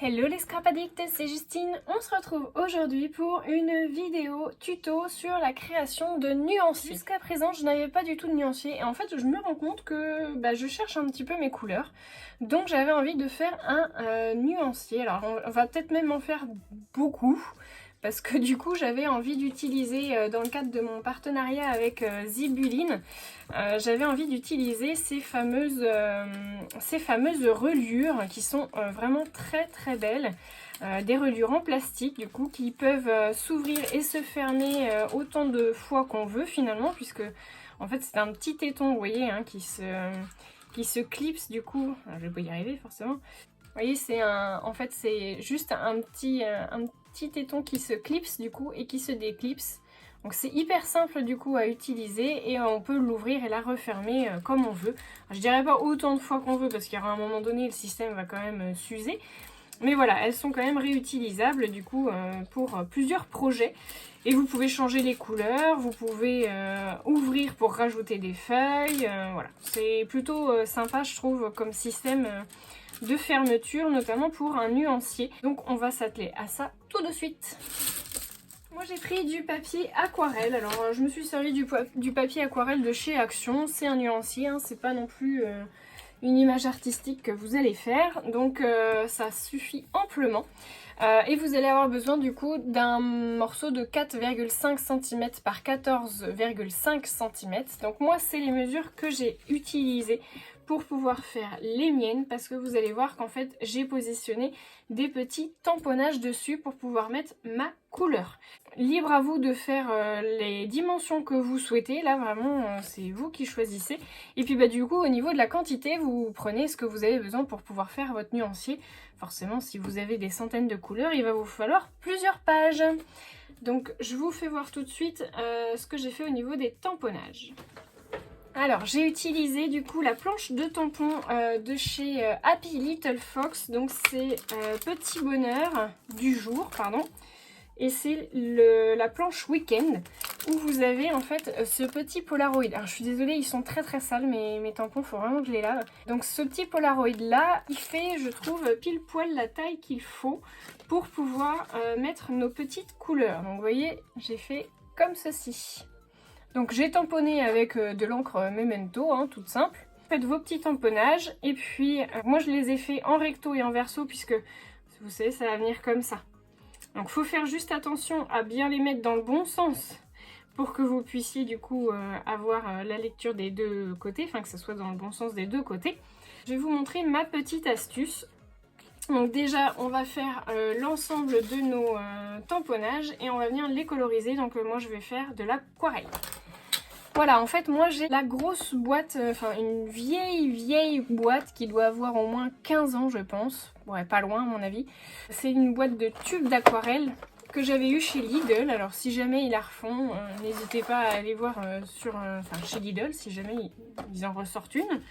Hello les scrap addicts, c'est Justine. On se retrouve aujourd'hui pour une vidéo tuto sur la création de nuanciers. Jusqu'à présent, je n'avais pas du tout de nuanciers et en fait, je me rends compte que je cherche un petit peu mes couleurs. Donc j'avais envie de faire un nuancier. Alors on va peut-être même en faire beaucoup. Parce que du coup j'avais envie d'utiliser, dans le cadre de mon partenariat avec Zibuline, j'avais envie d'utiliser ces fameuses reliures qui sont vraiment très très belles. Des reliures en plastique du coup qui peuvent s'ouvrir et se fermer autant de fois qu'on veut finalement, puisque en fait c'est un petit téton, vous voyez, hein, qui se clipse du coup. Alors, je vais pas y arriver forcément. Vous voyez, en fait c'est juste un petit téton qui se clipse du coup et qui se déclipse. Donc c'est hyper simple du coup à utiliser et on peut l'ouvrir et la refermer comme on veut. Alors, je dirais pas autant de fois qu'on veut parce qu'il y aura un moment donné le système va quand même s'user. Mais voilà, elles sont quand même réutilisables du coup pour plusieurs projets. Et vous pouvez changer les couleurs, vous pouvez ouvrir pour rajouter des feuilles. Voilà, c'est plutôt sympa je trouve comme système de fermeture, notamment pour un nuancier. Donc on va s'atteler à ça tout de suite. Moi j'ai pris du papier aquarelle. Alors je me suis servi du papier aquarelle de chez Action. C'est un nuancier, hein, c'est pas non plus une image artistique que vous allez faire. Donc ça suffit amplement. Et vous allez avoir besoin du coup d'un morceau de 4,5 cm par 14,5 cm. Donc moi c'est les mesures que j'ai utilisées pour pouvoir faire les miennes, parce que vous allez voir qu'en fait j'ai positionné des petits tamponnages dessus pour pouvoir mettre ma couleur. Libre à vous de faire les dimensions que vous souhaitez, là vraiment c'est vous qui choisissez. Et puis du coup au niveau de la quantité, vous prenez ce que vous avez besoin pour pouvoir faire votre nuancier. Forcément si vous avez des centaines de couleurs, il va vous falloir plusieurs pages. Donc je vous fais voir tout de suite ce que j'ai fait au niveau des tamponnages. Alors j'ai utilisé du coup la planche de tampon de chez Happy Little Fox. Donc c'est Petit Bonheur du jour, pardon. Et c'est la planche Weekend où vous avez en fait ce petit Polaroid. Alors je suis désolée, ils sont très très sales mes tampons, il faut vraiment que je les lave. Donc ce petit Polaroid là, il fait je trouve pile poil la taille qu'il faut pour pouvoir mettre nos petites couleurs. Donc vous voyez, j'ai fait comme ceci. Donc j'ai tamponné avec de l'encre Memento, hein, toute simple. Faites vos petits tamponnages et puis moi je les ai fait en recto et en verso puisque vous savez ça va venir comme ça. Donc il faut faire juste attention à bien les mettre dans le bon sens pour que vous puissiez du coup avoir la lecture des deux côtés, enfin que ce soit dans le bon sens des deux côtés. Je vais vous montrer ma petite astuce. Donc déjà on va faire l'ensemble de nos tamponnages et on va venir les coloriser. Donc moi je vais faire de l'aquarelle. Voilà, en fait moi j'ai la grosse boîte, enfin une vieille boîte qui doit avoir au moins 15 ans je pense. Ouais, pas loin à mon avis. C'est une boîte de tubes d'aquarelle que j'avais eu chez Lidl. Alors si jamais ils la refont, n'hésitez pas à aller voir chez Lidl si jamais ils en ressortent une.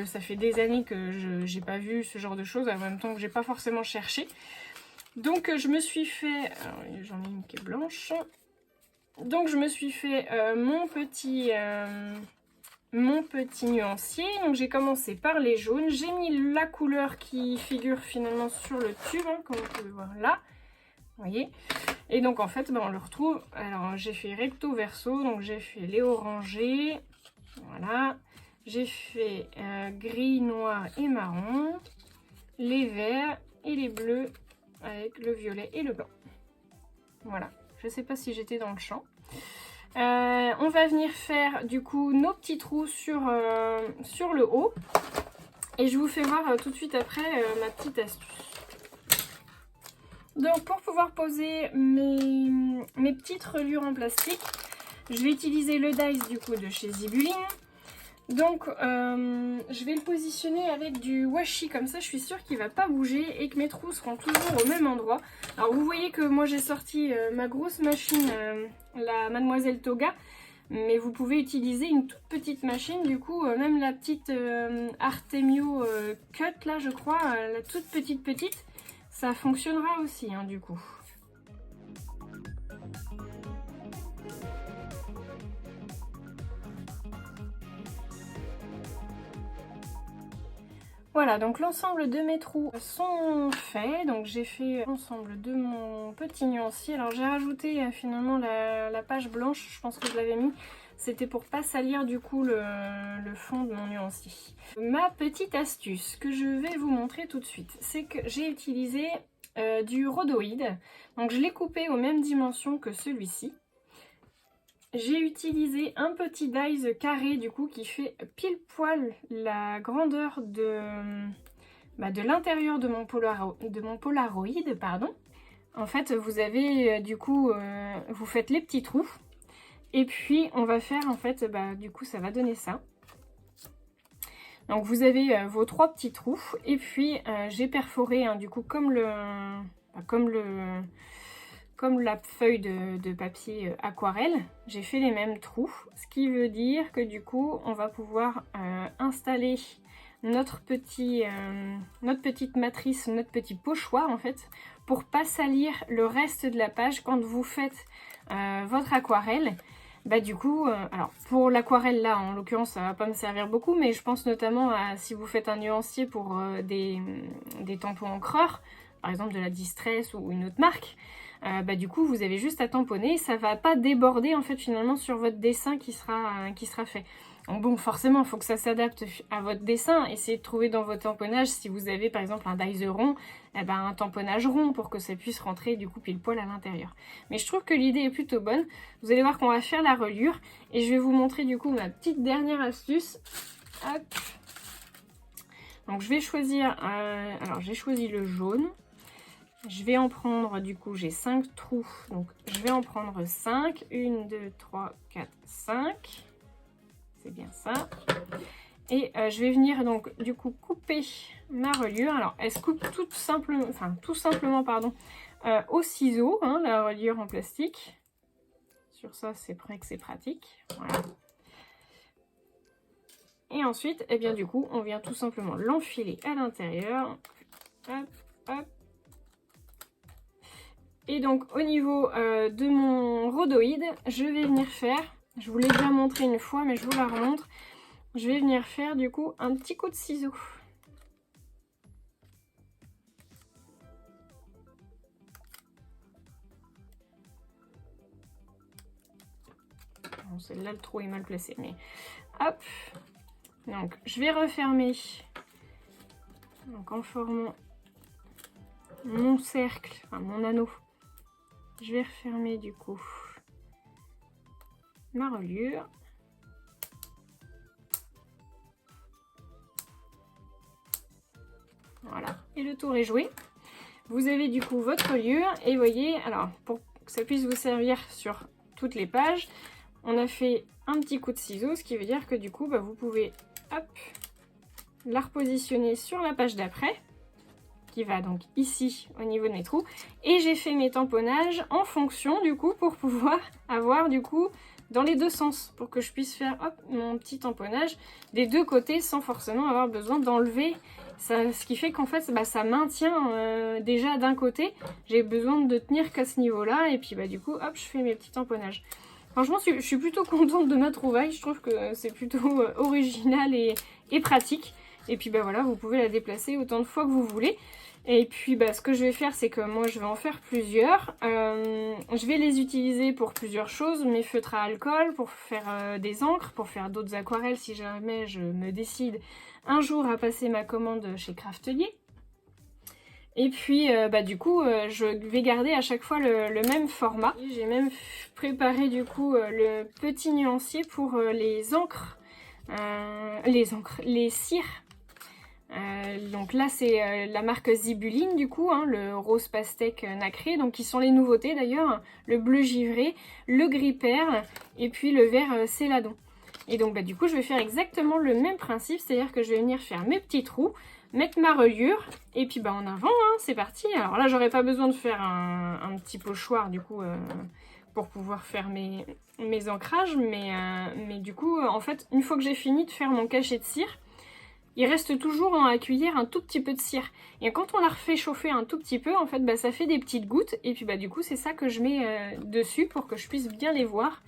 Ça fait des années que j'ai pas vu ce genre de choses, en même temps que j'ai pas forcément cherché. Donc je me suis fait, alors j'en ai une qui est blanche. Donc je me suis fait mon petit nuancier. Donc j'ai commencé par les jaunes. J'ai mis la couleur qui figure finalement sur le tube, hein, comme vous pouvez voir là. Vous voyez. Et donc en fait on le retrouve. Alors j'ai fait recto verso. Donc j'ai fait les orangés. Voilà. J'ai fait gris, noir et marron. Les verts et les bleus avec le violet et le blanc. Voilà. Je ne sais pas si j'étais dans le champ. On va venir faire du coup nos petits trous sur le haut. Et je vous fais voir tout de suite après ma petite astuce. Donc pour pouvoir poser mes petites reliures en plastique, je vais utiliser le dice du coup de chez Zibuline. Donc je vais le positionner avec du washi, comme ça je suis sûre qu'il ne va pas bouger et que mes trous seront toujours au même endroit. Alors vous voyez que moi j'ai sorti ma grosse machine, la Mademoiselle Toga, mais vous pouvez utiliser une toute petite machine, du coup même la petite Artemio Cut là je crois, la toute petite, ça fonctionnera aussi hein, du coup. Voilà, donc l'ensemble de mes trous sont faits. Donc j'ai fait l'ensemble de mon petit nuancier. Alors j'ai rajouté finalement la page blanche, je pense que je l'avais mis. C'était pour pas salir du coup le fond de mon nuancier. Ma petite astuce que je vais vous montrer tout de suite, c'est que j'ai utilisé du rhodoïde. Donc je l'ai coupé aux mêmes dimensions que celui-ci. J'ai utilisé un petit dies carré du coup qui fait pile poil la grandeur de l'intérieur de mon Polaroid, pardon. En fait, vous avez du coup, vous faites les petits trous et puis on va faire en fait, du coup ça va donner ça. Donc vous avez vos 3 petits trous et puis j'ai perforé du coup comme la feuille de papier aquarelle, j'ai fait les mêmes trous, ce qui veut dire que du coup on va pouvoir installer notre petite matrice, notre petit pochoir en fait, pour pas salir le reste de la page quand vous faites votre aquarelle. Du coup, alors pour l'aquarelle là, en l'occurrence ça va pas me servir beaucoup, mais je pense notamment à si vous faites un nuancier pour des tampons encreurs, par exemple de la Distress ou une autre marque, du coup vous avez juste à tamponner, ça va pas déborder en fait finalement sur votre dessin qui sera fait. Donc bon, forcément il faut que ça s'adapte à votre dessin, essayez de trouver dans votre tamponnage, si vous avez par exemple un dies rond, un tamponnage rond pour que ça puisse rentrer du coup pile poil à l'intérieur. Mais je trouve que l'idée est plutôt bonne. Vous allez voir qu'on va faire la reliure et je vais vous montrer du coup ma petite dernière astuce. Hop. Donc je vais choisir, alors j'ai choisi le jaune. Je vais en prendre, du coup, j'ai 5 trous, donc je vais en prendre 5. 1, 2, 3, 4, 5. C'est bien ça. Et je vais venir donc, du coup, couper ma reliure. Alors, elle se coupe tout simplement, pardon, au ciseau, hein, la reliure en plastique. Sur ça, c'est vrai que c'est pratique. Voilà. Et ensuite, du coup, on vient tout simplement l'enfiler à l'intérieur. Hop, hop. Et donc au niveau de mon rhodoïde, je vais venir faire, je vous l'ai déjà montré une fois mais je vous la remontre, je vais venir faire du coup un petit coup de ciseau. Bon, celle-là le trou est mal placé mais hop. Donc je vais refermer donc en formant mon cercle, enfin mon anneau. Je vais refermer du coup ma reliure. Voilà, et le tour est joué. Vous avez du coup votre reliure et vous voyez, alors pour que ça puisse vous servir sur toutes les pages, on a fait un petit coup de ciseau, ce qui veut dire que du coup vous pouvez hop, la repositionner sur la page d'après, qui va donc ici au niveau de mes trous, et j'ai fait mes tamponnages en fonction du coup pour pouvoir avoir du coup dans les deux sens, pour que je puisse faire hop, mon petit tamponnage des deux côtés sans forcément avoir besoin d'enlever ça, ce qui fait qu'en fait ça maintient déjà d'un côté, j'ai besoin de tenir qu'à ce niveau là et puis du coup hop, je fais mes petits tamponnages. Franchement je suis plutôt contente de ma trouvaille, je trouve que c'est plutôt original et pratique. Et puis voilà, vous pouvez la déplacer autant de fois que vous voulez. Et puis ce que je vais faire, c'est que moi je vais en faire plusieurs. Je vais les utiliser pour plusieurs choses. Mes feutres à alcool, pour faire des encres, pour faire d'autres aquarelles si jamais je me décide un jour à passer ma commande chez Craftelier. Et puis du coup je vais garder à chaque fois le même format. J'ai même préparé du coup le petit nuancier pour les encres. Les cires. Donc là c'est la marque Zibuline du coup, hein, le rose pastèque nacré, donc qui sont les nouveautés d'ailleurs, le bleu givré, le gris perle et puis le vert céladon. Et donc du coup je vais faire exactement le même principe, c'est-à-dire que je vais venir faire mes petits trous, mettre ma reliure et puis en avant, hein, c'est parti. Alors là j'aurais pas besoin de faire un petit pochoir du coup pour pouvoir faire mes ancrages, mais du coup en fait une fois que j'ai fini de faire mon cachet de cire, il reste toujours dans la cuillère un tout petit peu de cire. Et quand on la refait chauffer un tout petit peu, en fait, ça fait des petites gouttes. Et puis du coup, c'est ça que je mets dessus pour que je puisse bien les voir.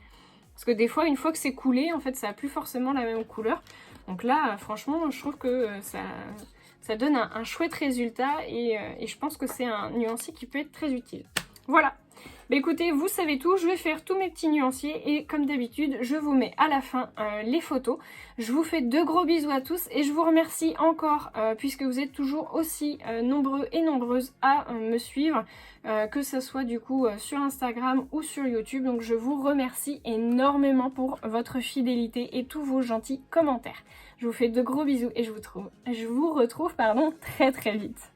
Parce que des fois, une fois que c'est coulé, en fait, ça n'a plus forcément la même couleur. Donc là, franchement, je trouve que ça donne un chouette résultat et je pense que c'est un nuancier qui peut être très utile. Voilà. Bah écoutez, vous savez tout, je vais faire tous mes petits nuanciers et comme d'habitude, je vous mets à la fin les photos. Je vous fais de gros bisous à tous et je vous remercie encore puisque vous êtes toujours aussi nombreux et nombreuses à me suivre, que ce soit du coup sur Instagram ou sur YouTube. Donc je vous remercie énormément pour votre fidélité et tous vos gentils commentaires. Je vous fais de gros bisous et je vous retrouve très très vite.